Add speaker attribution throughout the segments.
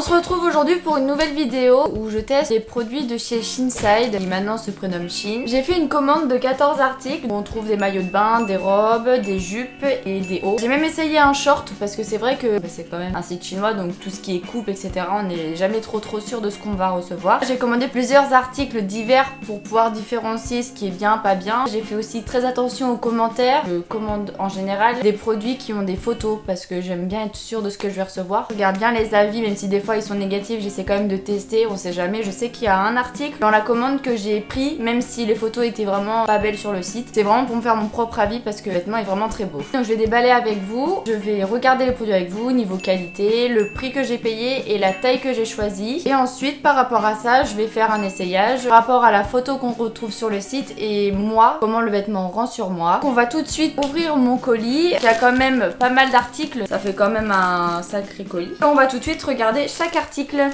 Speaker 1: On se retrouve aujourd'hui pour une nouvelle vidéo où je teste les produits de chez Shinside, qui maintenant se prénomme Shin. J'ai fait une commande de 14 articles où on trouve des maillots de bain, des robes, des jupes et des hauts. J'ai même essayé un short parce que c'est vrai que c'est quand même un site chinois, donc tout ce qui est coupe etc, on n'est jamais trop sûr de ce qu'on va recevoir. J'ai commandé plusieurs articles divers pour pouvoir différencier ce qui est bien, pas bien. J'ai fait aussi très attention aux commentaires. Je commande en général des produits qui ont des photos parce que j'aime bien être sûre de ce que je vais recevoir. Je regarde bien les avis, même si des fois ils sont négatifs, j'essaie quand même de tester, on sait jamais. Je sais qu'il y a un article dans la commande que j'ai pris, même si les photos étaient vraiment pas belles sur le site. C'est vraiment pour me faire mon propre avis parce que le vêtement est vraiment très beau. Donc je vais déballer avec vous, je vais regarder les produits avec vous, niveau qualité, le prix que j'ai payé et la taille que j'ai choisie. Et ensuite par rapport à ça, je vais faire un essayage par rapport à la photo qu'on retrouve sur le site et moi, comment le vêtement rend sur moi. Donc on va tout de suite ouvrir mon colis, il y a quand même pas mal d'articles, ça fait quand même un sacré colis. Et on va tout de suite regarder chaque article.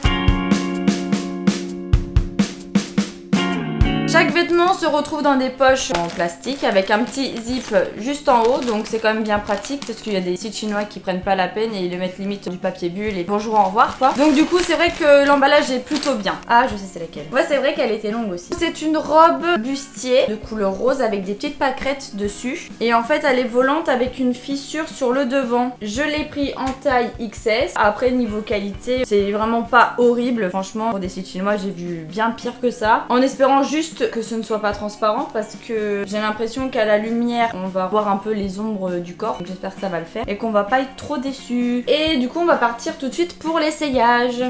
Speaker 1: Chaque vêtement se retrouve dans des poches en plastique avec un petit zip juste en haut, donc c'est quand même bien pratique parce qu'il y a des sites chinois qui prennent pas la peine et ils le mettent limite du papier bulle et bonjour au revoir quoi. Donc du coup c'est vrai que l'emballage est plutôt bien. Ah je sais c'est laquelle. Ouais c'est vrai qu'elle était longue aussi. C'est une robe bustier de couleur rose avec des petites pâquerettes dessus et en fait elle est volante avec une fissure sur le devant. Je l'ai pris en taille XS. Après niveau qualité c'est vraiment pas horrible. Franchement pour des sites chinois j'ai vu bien pire que ça. En espérant juste que ce ne soit pas transparent parce que j'ai l'impression qu'à la lumière on va voir un peu les ombres du corps, donc j'espère que ça va le faire et qu'on va pas être trop déçus. Et du coup on va partir tout de suite pour l'essayage.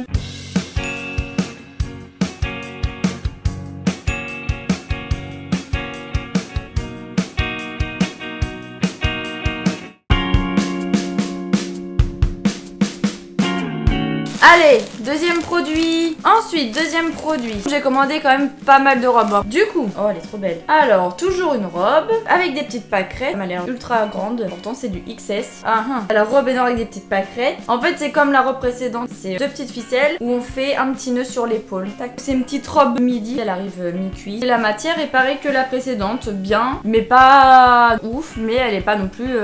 Speaker 1: Allez, deuxième produit. Ensuite, deuxième produit. J'ai commandé quand même pas mal de robes. Du coup, oh elle est trop belle. Alors, toujours une robe avec des petites pâquerettes. Elle m'a l'air ultra grande. Pourtant, c'est du XS. La robe est noire avec des petites pâquerettes. En fait, c'est comme la robe précédente. C'est deux petites ficelles où on fait un petit nœud sur l'épaule. C'est une petite robe midi. Elle arrive mi-cuisse. La matière est pareille que la précédente. Bien, mais pas ouf. Mais elle est pas non plus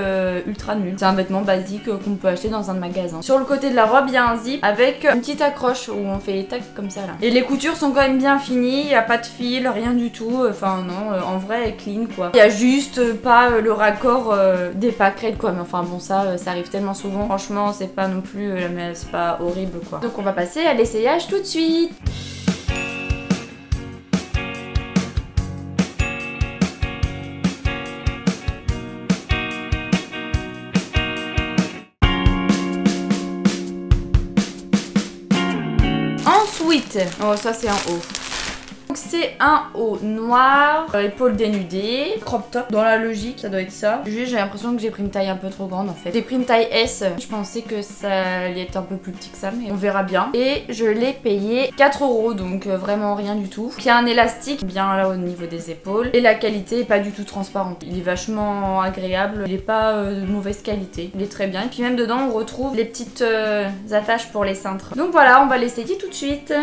Speaker 1: ultra nulle. C'est un vêtement basique qu'on peut acheter dans un magasin. Sur le côté de la robe, il y a un zip avec une petite accroche où on fait les tacs comme ça là. Et les coutures sont quand même bien finies, il n'y a pas de fil, rien du tout. Enfin non, en vrai elle est clean quoi. Il y a juste pas le raccord des pâquerettes quoi. Mais enfin bon ça arrive tellement souvent. Franchement c'est pas non plus, mais c'est pas horrible quoi. Donc on va passer à l'essayage tout de suite. Ensuite, oh ça c'est un haut. Donc c'est un haut noir, épaules dénudées, crop top. Dans la logique, ça doit être ça. Juste j'ai l'impression que j'ai pris une taille un peu trop grande en fait. J'ai pris une taille S. Je pensais que ça allait être un peu plus petit que ça, mais on verra bien. Et je l'ai payé 4 €, donc vraiment rien du tout. Il y a un élastique bien là au niveau des épaules. Et la qualité est pas du tout transparente. Il est vachement agréable. Il est pas de mauvaise qualité. Il est très bien. Et puis même dedans on retrouve les petites attaches pour les cintres. Donc voilà, on va l'essayer tout de suite.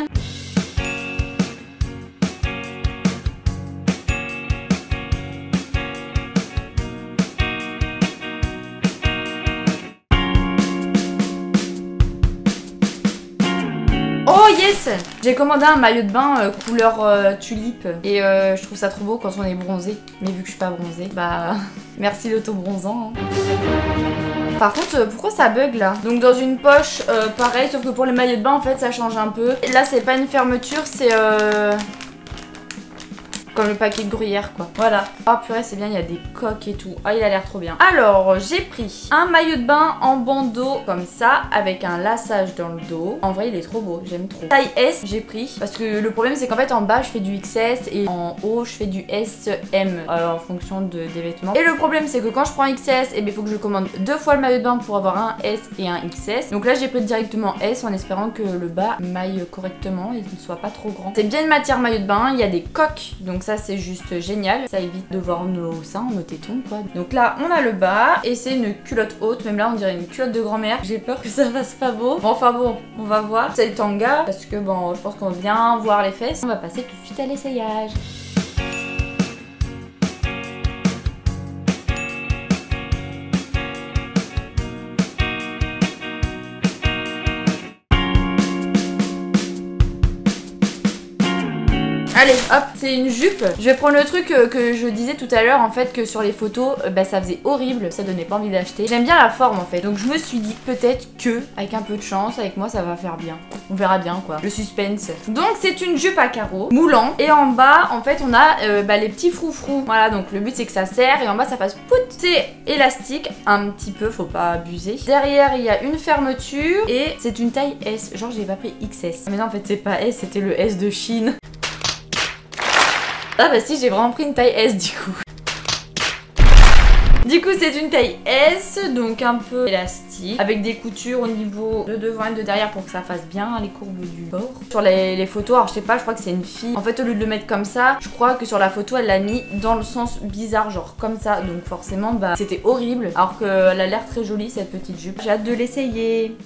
Speaker 1: Oh yes! J'ai commandé un maillot de bain couleur tulipe et je trouve ça trop beau quand on est bronzé. Mais vu que je suis pas bronzée, bah merci l'auto-bronzant. Hein. Par contre, pourquoi ça bug là? Donc dans une poche, pareil, sauf que pour les maillots de bain en fait ça change un peu. Et là c'est pas une fermeture, c'est comme le paquet de gruyère quoi. Voilà. Oh purée c'est bien, il y a des coques et tout. Ah il a l'air trop bien. Alors j'ai pris un maillot de bain en bandeau comme ça avec un laçage dans le dos. En vrai il est trop beau, j'aime trop. Taille S j'ai pris parce que le problème c'est qu'en fait en bas je fais du XS et en haut je fais du SM en fonction des vêtements. Et le problème c'est que quand je prends XS, et il faut que je commande 2 fois le maillot de bain pour avoir un S et un XS. Donc là j'ai pris directement S en espérant que le bas maille correctement et ne soit pas trop grand. C'est bien une matière maillot de bain, il y a des coques donc ça c'est juste génial, ça évite de voir nos seins, nos tétons quoi. Donc là on a le bas et c'est une culotte haute, même là on dirait une culotte de grand-mère. J'ai peur que ça fasse pas beau. Bon enfin bon, on va voir. C'est le tanga parce que bon je pense qu'on va bien voir les fesses. On va passer tout de suite à l'essayage. Allez, hop, c'est une jupe. Je vais prendre le truc que je disais tout à l'heure, en fait, que sur les photos, bah ça faisait horrible, ça donnait pas envie d'acheter. J'aime bien la forme, en fait. Donc je me suis dit peut-être que, avec un peu de chance, avec moi, ça va faire bien. On verra bien, quoi. Le suspense. Donc c'est une jupe à carreaux, moulant. Et en bas, en fait, on a les petits froufrous. Voilà, donc le but, c'est que ça serre et en bas, ça fasse pout. C'est élastique, un petit peu, faut pas abuser. Derrière, il y a une fermeture et c'est une taille S. Genre, j'ai pas pris XS. Mais non, en fait, c'est pas S, c'était le S de Chine. Ah bah si, j'ai vraiment pris une taille S du coup. Du coup c'est une taille S, donc un peu élastique, avec des coutures au niveau de devant et de derrière pour que ça fasse bien les courbes du bord. Sur les photos, alors je sais pas, je crois que c'est une fille. En fait au lieu de le mettre comme ça, je crois que sur la photo elle l'a mis dans le sens bizarre, genre comme ça. Donc forcément bah c'était horrible, alors qu'elle a l'air très jolie cette petite jupe. J'ai hâte de l'essayer.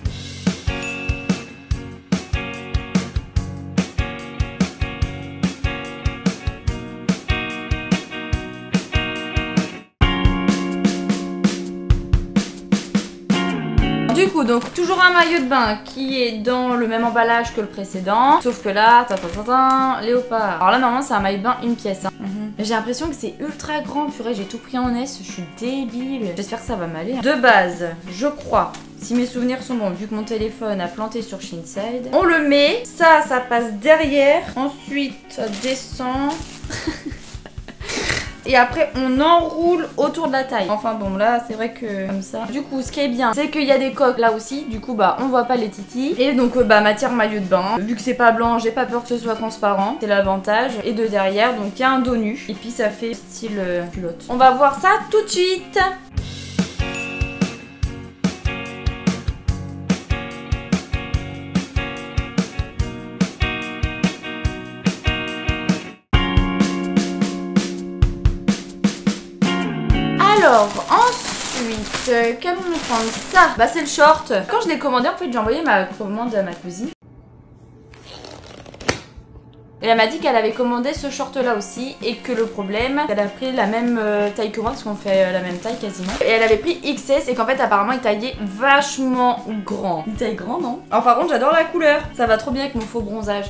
Speaker 1: Du coup, donc toujours un maillot de bain qui est dans le même emballage que le précédent, sauf que là, léopard. Alors là, normalement, c'est un maillot de bain une pièce. Hein. J'ai l'impression que c'est ultra grand, purée, j'ai tout pris en S, je suis débile. J'espère que ça va m'aller. De base, je crois, si mes souvenirs sont bons, vu que mon téléphone a planté sur Shinside, on le met, ça passe derrière, ensuite ça descend. Et après on enroule autour de la taille. Enfin bon là c'est vrai que comme ça. Du coup ce qui est bien c'est qu'il y a des coques là aussi. Du coup bah on voit pas les titis. Et donc bah matière maillot de bain. Vu que c'est pas blanc j'ai pas peur que ce soit transparent. C'est l'avantage. Et de derrière donc il y a un dos nu. Et puis ça fait style culotte. On va voir ça tout de suite. Alors, ensuite, qu'allons-nous prendre? Ça, bah c'est le short. Quand je l'ai commandé, en fait, j'ai envoyé ma commande à ma cousine. Et elle m'a dit qu'elle avait commandé ce short là aussi et que le problème, elle a pris la même taille que moi parce qu'on fait la même taille quasiment. Et elle avait pris XS et qu'en fait apparemment il taillait vachement grand. Il taille grand non? Alors par contre j'adore la couleur, ça va trop bien avec mon faux bronzage.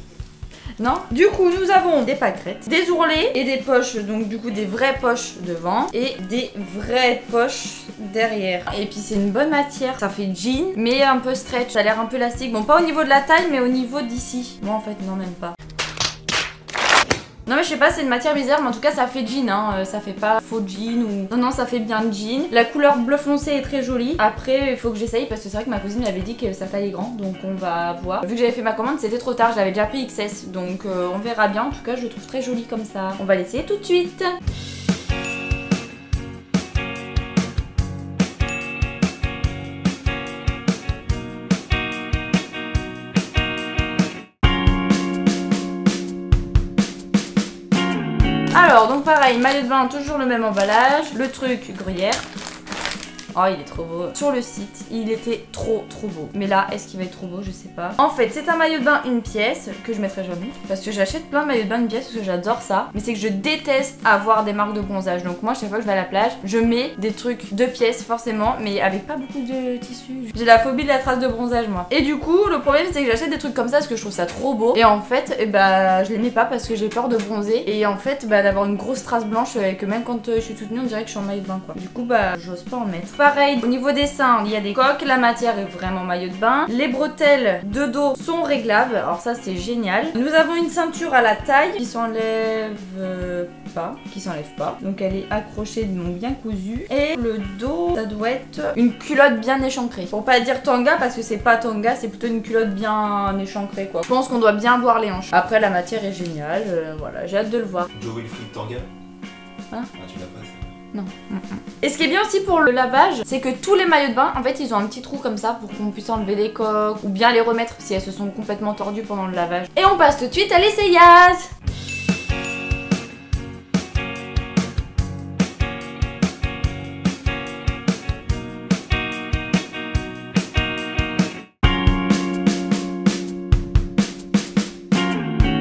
Speaker 1: Non. Du coup, nous avons des pâquerettes, des ourlets et des poches, donc du coup des vraies poches devant et des vraies poches derrière. Et puis c'est une bonne matière, ça fait jean, mais un peu stretch, ça a l'air un peu élastique. Bon, pas au niveau de la taille, mais au niveau d'ici. Moi en fait, non, même pas. Non mais je sais pas, c'est une matière bizarre, mais en tout cas ça fait jean, hein. Ça fait pas faux jean ou... Non, non, ça fait bien jean. La couleur bleu foncé est très jolie. Après, il faut que j'essaye parce que c'est vrai que ma cousine m'avait dit que ça taillait grand, donc on va voir. Vu que j'avais fait ma commande, c'était trop tard, j'avais déjà pris XS, donc on verra bien. En tout cas, je le trouve très joli comme ça. On va l'essayer tout de suite. Alors, donc pareil, maillot de bain, toujours le même emballage. Le truc gruyère. Oh, il est trop beau. Sur le site, il était trop beau. Mais là, est-ce qu'il va être trop beau? Je sais pas. En fait, c'est un maillot de bain une pièce que je mettrai jamais. Parce que j'achète plein de maillots de bain une pièce parce que j'adore ça. Mais c'est que je déteste avoir des marques de bronzage. Donc moi, chaque fois que je vais à la plage, je mets des trucs de pièces forcément. Mais avec pas beaucoup de tissu. J'ai la phobie de la trace de bronzage moi. Et du coup, le problème c'est que j'achète des trucs comme ça parce que je trouve ça trop beau. Et en fait, bah, je les mets pas parce que j'ai peur de bronzer. Et en fait, bah, d'avoir une grosse trace blanche et que même quand je suis toute nue, on dirait que je suis en maillot de bain quoi. Du coup, bah, j'ose pas en mettre. Pareil, au niveau des seins, il y a des coques, la matière est vraiment maillot de bain. Les bretelles de dos sont réglables, alors ça c'est génial. Nous avons une ceinture à la taille qui s'enlève pas, donc elle est accrochée donc bien cousue. Et le dos, ça doit être une culotte bien échancrée. Pour pas dire tanga parce que c'est pas tanga, c'est plutôt une culotte bien échancrée quoi. Je pense qu'on doit bien voir les hanches. Après la matière est géniale, voilà, j'ai hâte de le voir.
Speaker 2: Joe Wilfried tanga.
Speaker 1: Hein?
Speaker 2: Ah tu l'as pas ça.
Speaker 1: Non. Et ce qui est bien aussi pour le lavage, c'est que tous les maillots de bain, en fait, ils ont un petit trou comme ça pour qu'on puisse enlever les coques ou bien les remettre si elles se sont complètement tordues pendant le lavage. Et on passe tout de suite à l'essayage.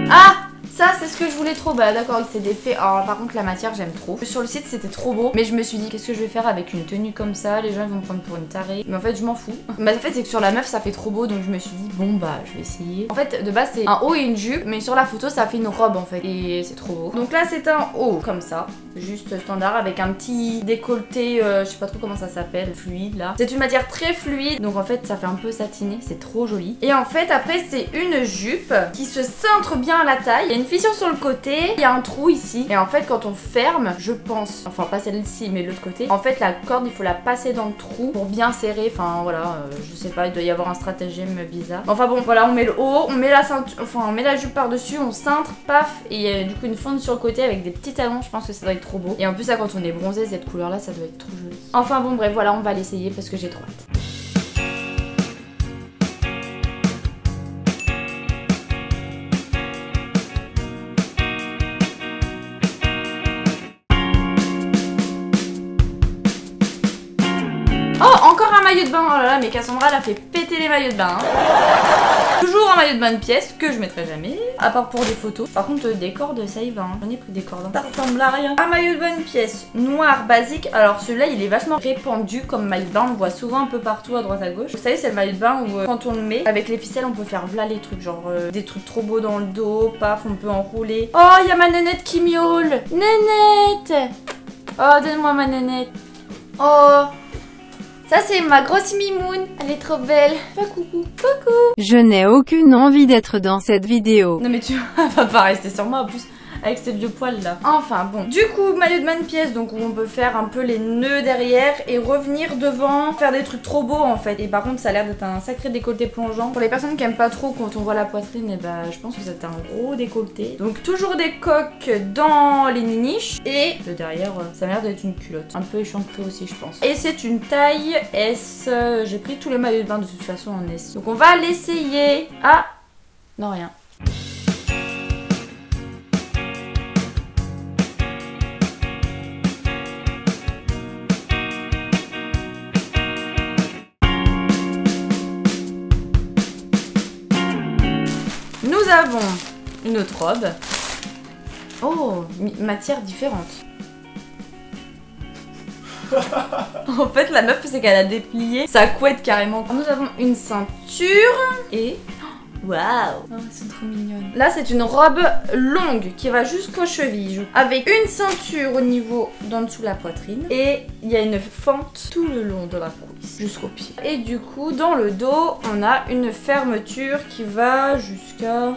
Speaker 1: Ah, ça c'est qu'est-ce que je voulais trop? Bah d'accord, il s'est défait. Alors par contre la matière j'aime trop. Sur le site c'était trop beau, mais je me suis dit qu'est-ce que je vais faire avec une tenue comme ça? Les gens ils vont me prendre pour une tarée. Mais en fait je m'en fous. Bah en fait c'est que sur la meuf ça fait trop beau, donc je me suis dit bon bah je vais essayer. En fait de base c'est un haut et une jupe, mais sur la photo ça fait une robe en fait. Et c'est trop beau. Donc là c'est un haut comme ça, juste standard avec un petit décolleté, je sais pas trop comment ça s'appelle, fluide là. C'est une matière très fluide, donc en fait ça fait un peu satiné, c'est trop joli. Et en fait après c'est une jupe qui se cintre bien à la taille. Il y a une fissure sur le côté, il y a un trou ici. Et en fait quand on ferme, je pense, enfin pas celle-ci mais l'autre côté, en fait la corde il faut la passer dans le trou pour bien serrer. Enfin voilà, je sais pas, il doit y avoir un stratagème bizarre. Enfin bon voilà, on met le haut, on met la ceinture, enfin on met la jupe par dessus, on cintre, paf, et il y a du coup une fente sur le côté avec des petits talons. Je pense que ça doit être trop beau. Et en plus ça quand on est bronzé, cette couleur là ça doit être trop joli. Enfin bon bref voilà, on va l'essayer parce que j'ai trop hâte. Oh, encore un maillot de bain. Oh là là, mais Cassandra elle a fait péter les maillots de bain. Toujours un maillot de bain de pièce que je mettrai jamais, à part pour des photos. Par contre, des cordes, ça y va. J'en ai pris des cordes. Ça ressemble à rien. Un maillot de bain de pièce noir basique. Alors celui-là, il est vachement répandu comme maillot de bain. On le voit souvent un peu partout à droite à gauche. Vous savez, c'est le maillot de bain où quand on le met avec les ficelles, on peut faire v'là les trucs, genre des trucs trop beaux dans le dos. Paf, on peut enrouler. Oh, il y a ma nénette qui miaule. Nénette. Oh, donne-moi ma nénette. Oh. Ça c'est ma grosse Mimoun, elle est trop belle. Fais coucou, coucou.
Speaker 2: Je n'ai aucune envie d'être dans cette vidéo.
Speaker 1: Non mais tu vas pas rester sur moi en plus avec ces vieux poils là. Enfin bon, du coup maillot de bain de pièce, donc où on peut faire un peu les nœuds derrière et revenir devant, faire des trucs trop beaux en fait. Et par contre ça a l'air d'être un sacré décolleté plongeant. Pour les personnes qui aiment pas trop quand on voit la poitrine, et bah je pense que c'est un gros décolleté. Donc toujours des coques dans les niches et le derrière ça a l'air d'être une culotte. Un peu échancrée aussi je pense. Et c'est une taille S. J'ai pris tous les maillots de bain de toute façon en S. Donc on va l'essayer. Ah non rien. Nous avons une autre robe. Oh, matière différente. En fait, la meuf, c'est qu'elle a déplié sa couette carrément. Nous avons une ceinture et... Waouh, oh, elles sont trop mignonnes. Là, c'est une robe longue qui va jusqu'aux chevilles, avec une ceinture au niveau d'en dessous de la poitrine. Et il y a une fente tout le long de la cuisse, jusqu'au pied. Et du coup, dans le dos, on a une fermeture qui va jusqu'en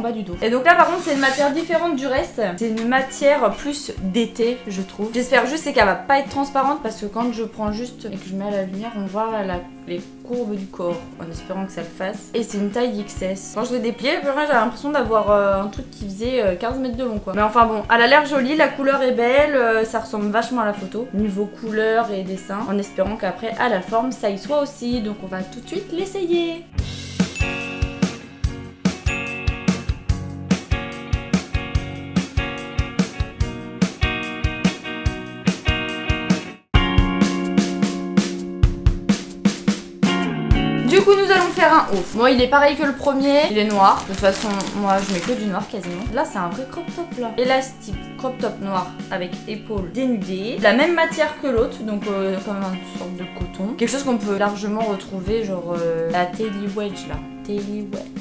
Speaker 1: bas du dos. Et donc là, par contre, c'est une matière différente du reste. C'est une matière plus d'été, je trouve. J'espère juste qu'elle va pas être transparente parce que quand je prends juste et que je mets à la lumière, on voit les courbes du corps, en espérant que ça le fasse. Et c'est une taille XS. Quand je l'ai déplié, j'avais l'impression d'avoir un truc qui faisait 15 mètres de long quoi. Mais enfin bon, elle a l'air jolie, la couleur est belle, ça ressemble vachement à la photo. Niveau couleur et dessin, en espérant qu'après à la forme ça y soit aussi. Donc on va tout de suite l'essayer. Du coup nous allons faire un haut. Bon il est pareil que le premier, il est noir. De toute façon moi je mets que du noir quasiment. Là c'est un vrai crop top là. Élastique, crop top noir avec épaules dénudées. La même matière que l'autre, donc comme une sorte de coton. Quelque chose qu'on peut largement retrouver genre la Taily Wedge là.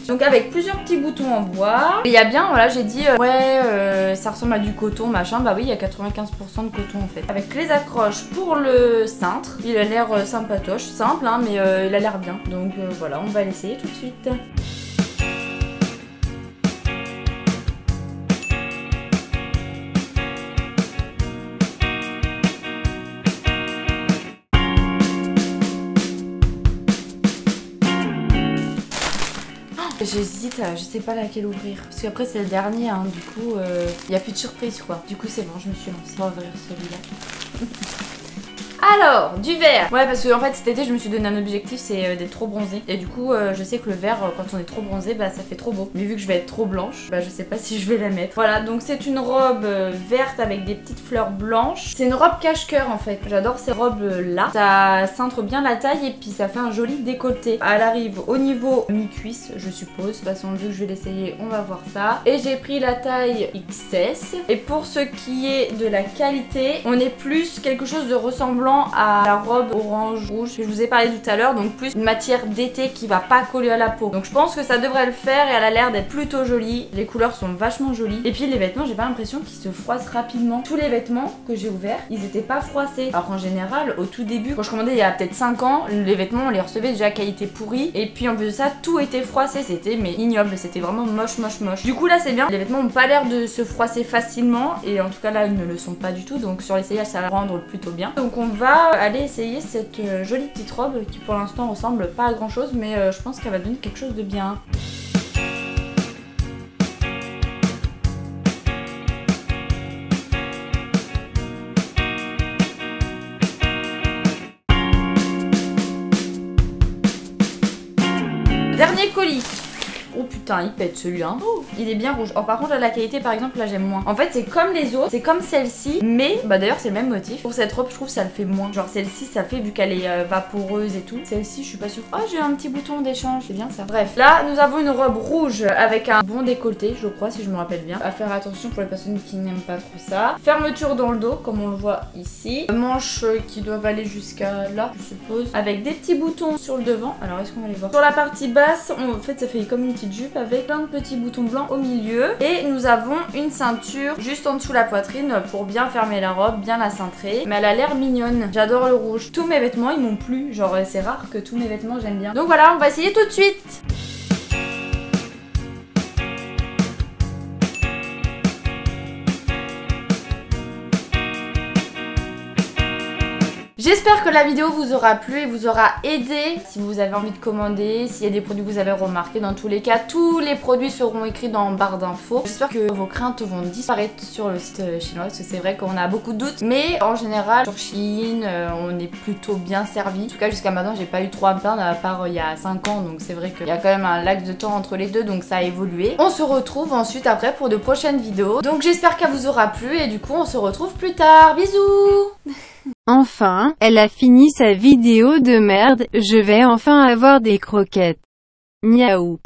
Speaker 1: Donc avec plusieurs petits boutons en bois. Et il y a bien, voilà, j'ai dit ouais ça ressemble à du coton machin. Bah oui, il y a 95% de coton en fait. Avec les accroches pour le cintre. Il a l'air sympatoche, simple hein, mais il a l'air bien. Donc voilà, on va l'essayer tout de suite. J'hésite, je sais pas laquelle ouvrir. Parce qu'après c'est le dernier, hein, du coup il n'y a plus de surprise quoi. Du coup c'est bon, je me suis lancée. On va ouvrir celui-là. Alors, du vert. Ouais, parce que en fait cet été je me suis donné un objectif, c'est d'être trop bronzée. Et du coup je sais que le vert quand on est trop bronzé, bah ça fait trop beau. Mais vu que je vais être trop blanche, bah je sais pas si je vais la mettre. Voilà, donc c'est une robe verte avec des petites fleurs blanches. C'est une robe cache-cœur en fait. J'adore ces robes là. Ça cintre bien la taille et puis ça fait un joli décolleté. Elle arrive au niveau mi-cuisse, je suppose. De toute façon, vu que je vais l'essayer, on va voir ça. Et j'ai pris la taille XS. Et pour ce qui est de la qualité, on est plus quelque chose de ressemblant à la robe orange rouge que je vous ai parlé tout à l'heure, donc plus une matière d'été qui va pas coller à la peau. Donc je pense que ça devrait le faire et elle a l'air d'être plutôt jolie. Les couleurs sont vachement jolies. Et puis les vêtements, j'ai pas l'impression qu'ils se froissent rapidement. Tous les vêtements que j'ai ouverts, ils étaient pas froissés. Alors qu'en général, au tout début, quand je commandais il y a peut-être 5 ans, les vêtements on les recevait déjà qualité pourrie. Et puis en plus de ça, tout était froissé. C'était mais ignoble, c'était vraiment moche. Du coup là c'est bien. Les vêtements ont pas l'air de se froisser facilement et en tout cas là ils ne le sont pas du tout. Donc sur l'essayage ça va rendre plutôt bien. Donc on va aller essayer cette jolie petite robe qui pour l'instant ressemble pas à grand chose, mais je pense qu'elle va donner quelque chose de bien. Dernier colis. Oh putain, il pète celui-là. Oh, il est bien rouge. Oh, par contre, la qualité, par exemple, là, j'aime moins. En fait, c'est comme les autres. C'est comme celle-ci. Mais, bah d'ailleurs, c'est le même motif. Pour cette robe, je trouve que ça le fait moins. Genre, celle-ci, ça fait vu qu'elle est vaporeuse et tout. Celle-ci, je suis pas sûre. Oh, j'ai un petit bouton d'échange. C'est bien ça. Bref, là, nous avons une robe rouge avec un bon décolleté, je crois, si je me rappelle bien. À faire attention pour les personnes qui n'aiment pas trop ça. Fermeture dans le dos, comme on le voit ici. Manches qui doivent aller jusqu'à là, je suppose. Avec des petits boutons sur le devant. Alors, est-ce qu'on va les voir? Sur la partie basse, en fait, ça fait comme une petite jupe avec plein de petits boutons blancs au milieu et nous avons une ceinture juste en dessous la poitrine pour bien fermer la robe, bien la cintrer, mais elle a l'air mignonne. J'adore le rouge. Tous mes vêtements ils m'ont plu, genre c'est rare que tous mes vêtements j'aime bien. Donc voilà, on va essayer tout de suite. J'espère que la vidéo vous aura plu et vous aura aidé si vous avez envie de commander, s'il y a des produits que vous avez remarqués. Dans tous les cas, tous les produits seront écrits dans barre d'infos. J'espère que vos craintes vont disparaître sur le site chinois parce que c'est vrai qu'on a beaucoup de doutes. Mais en général, sur Shein, on est plutôt bien servi. En tout cas, jusqu'à maintenant, j'ai pas eu trop à me plaindre à part il y a 5 ans. Donc c'est vrai qu'il y a quand même un laps de temps entre les deux, donc ça a évolué. On se retrouve ensuite après pour de prochaines vidéos. Donc j'espère qu'elle vous aura plu et du coup, on se retrouve plus tard. Bisous.
Speaker 2: Enfin, elle a fini sa vidéo de merde, je vais enfin avoir des croquettes. Miaou.